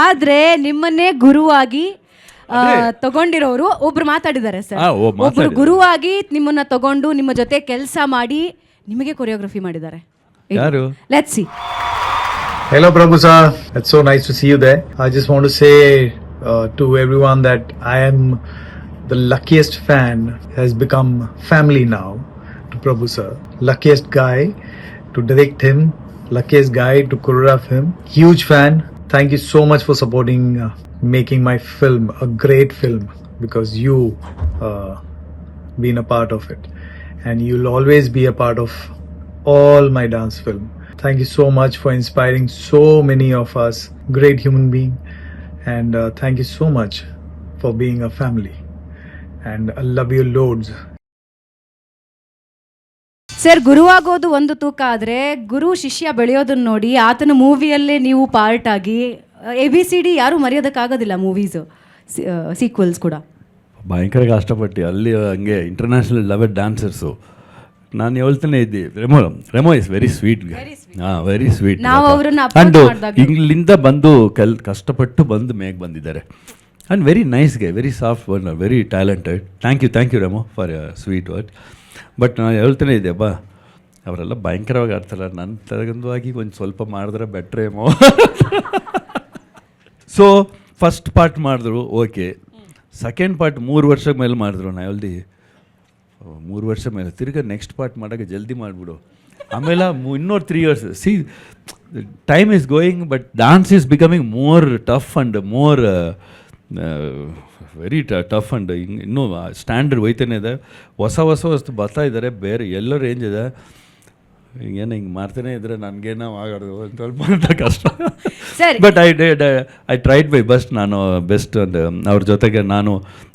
ಆದ್ರೆ ನಿಮ್ಮನ್ನೇ ಗುರುವಾಗಿ ತಗೊಂಡಿರೋರು ಒಬ್ರು ಮಾತಾಡಿದ್ದಾರೆ ಸರ್. ಒಬ್ರು ಗುರುವಾಗಿ ನಿಮ್ಮನ್ನ ತಗೊಂಡು ನಿಮ್ಮ ಜೊತೆ ಕೆಲಸ ಮಾಡಿ ನಿಮಗೆ ಕೊರಿಯೋಗ್ರಫಿ ಮಾಡಿದ್ದಾರೆ. ಯಾರು? Let's see. Hello Prabhu sir, it's so nice to see you there. I just want to say to everyone that I am the luckiest fan, has become family now to Prabhu sir. Luckiest guy to direct him, luckiest guy to choreograph him. Huge fan. Thank you so much for supporting making my film a great film, because you been a part of it and you'll always be a part of all my dance film. Thank you so much for inspiring so many of us, great human being, and thank you so much for being a family, and I love you loads. Sir, ಗುರುವಾಗೋದು ಒಂದು ತೂಕ ಆದರೆ ಗುರು ಶಿಷ್ಯ ಬೆಳೆಯೋದನ್ನ ನೋಡಿ ಆತನ ಮೂವಿಯಲ್ಲೇ ನೀವು part ಆಗಿ ABCD ಯಾರೂ ಮರೆಯೋದಕ್ಕಾಗೋದಿಲ್ಲ. ಮೂವೀಸು ಸೀಕ್ವೆಲ್ಸ್ ಕೂಡ ಭಯಂಕರ ಕಷ್ಟಪಟ್ಟು ಅಲ್ಲಿ ಹಂಗೆ ಇಂಟರ್ನ್ಯಾಷನಲ್ ಲೆವೆಲ್ ಡ್ಯಾನ್ಸರ್ಸು. ನಾನು ಹೇಳ್ತಾನೆ ಇದ್ದೆ, Remo is very sweet, very sweet. And ಇಲ್ಲಿಂದ ಬಂದು ಕಷ್ಟಪಟ್ಟು ಬಂದು ಮೇಗ್ ಬಂದಿದ್ದಾರೆ. And very nice guy, very soft word, very talented. Thank you Remo for sweet word. But ನಾನು ಹೇಳ್ತಾನೆ ಇದ್ದೆ, ಅವರೆಲ್ಲ ಭಯಂಕರವಾಗಿ ಆಡ್ತಾರೆ, ನನ್ನ ತರಗಂದವಾಗಿ ಒಂದು ಸ್ವಲ್ಪ ಮಾಡಿದ್ರೆ ಬೆಟ್ರೇಮೋ. ಸೊ ಫಸ್ಟ್ ಪಾರ್ಟ್ ಮಾಡಿದ್ರು, ಓಕೆ. ಸೆಕೆಂಡ್ ಪಾರ್ಟ್ 3 ವರ್ಷ ಮೇಲೆ ಮಾಡಿದ್ರು. ನಾ ಹೇಳ್ದು 3 ವರ್ಷ ಮೇಲೆ ತಿರ್ಗಿ ನೆಕ್ಸ್ಟ್ ಪಾರ್ಟ್ ಮಾಡೋಕ್ಕೆ ಜಲ್ದಿ ಮಾಡಿಬಿಡು, ಆಮೇಲೆ ಇನ್ನೊಂದು 3 years. C, time is going, but dance is becoming more tough and more very tough and ಇನ್ನೂ ಸ್ಟ್ಯಾಂಡರ್ಡ್ ಹೋಯ್ತಾನೆ ಇದೆ. ಹೊಸ ಬರ್ತಾ ಇದ್ದಾರೆ, ಬೇರೆ ಎಲ್ಲ ರೇಂಜ್ ಇದೆ. ಹಿಂಗೇನು ಹಿಂಗೆ ಮಾಡ್ತಾನೆ ಇದ್ರೆ ನನಗೇನೋ ಆಗೋದು ಒಂದು ಸ್ವಲ್ಪ ಕಷ್ಟ. But I tried my best. ನಾನು ಬೆಸ್ಟ್ ಅಂಡ್ ಅವ್ರ ಜೊತೆಗೆ ನಾನು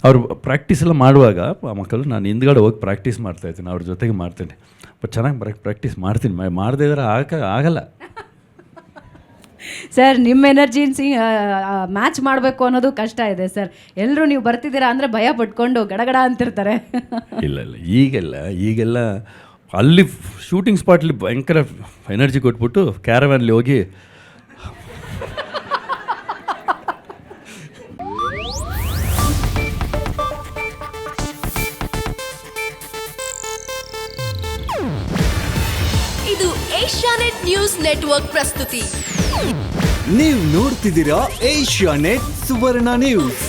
ಅವ್ರು ಪ್ರಾಕ್ಟೀಸ್ ಎಲ್ಲ ಮಾಡುವಾಗ ಮಕ್ಕಳು ನಾನು ಹಿಂದ್ಗಡೆ ಹೋಗಿ ಪ್ರಾಕ್ಟೀಸ್ ಮಾಡ್ತಾಯಿದ್ದೀನಿ, ಅವ್ರ ಜೊತೆಗೆ ಮಾಡ್ತೀನಿ. ಬಟ್ ಚೆನ್ನಾಗಿ ಪ್ರಾಕ್ಟೀಸ್ ಮಾಡ್ತೀನಿ, ಮಾಡದೇ ಇದ್ರೆ ಆಗಲ್ಲ. ಸರ್, ನಿಮ್ಮ ಎನರ್ಜಿ ಮ್ಯಾಚ್ ಮಾಡಬೇಕು ಅನ್ನೋದು ಕಷ್ಟ ಇದೆ ಸರ್. ಎಲ್ಲರೂ ನೀವು ಬರ್ತಿದ್ದೀರಾ ಅಂದರೆ ಭಯ ಪಟ್ಕೊಂಡು ಗಡಗಡ ಅಂತಿರ್ತಾರೆ. ಇಲ್ಲ ಈಗೆಲ್ಲ ಅಲ್ಲಿ ಶೂಟಿಂಗ್ ಸ್ಪಾಟ್ಲಿ ಭಯಂಕರ ಎನರ್ಜಿ ಕೊಟ್ಬಿಟ್ಟು ಕ್ಯಾರವ್ಯಾನ್ಲಿ ಹೋಗಿ ಇದು ಏಷ್ಯಾನೆಟ್ ನ್ಯೂಸ್ ನೆಟ್ವರ್ಕ್ ಪ್ರಸ್ತುತಿ. ನೀವು ನೋಡ್ತಿದ್ದೀರಾ ಏಷ್ಯಾನೆಟ್ ಸುವರ್ಣ ನ್ಯೂಸ್.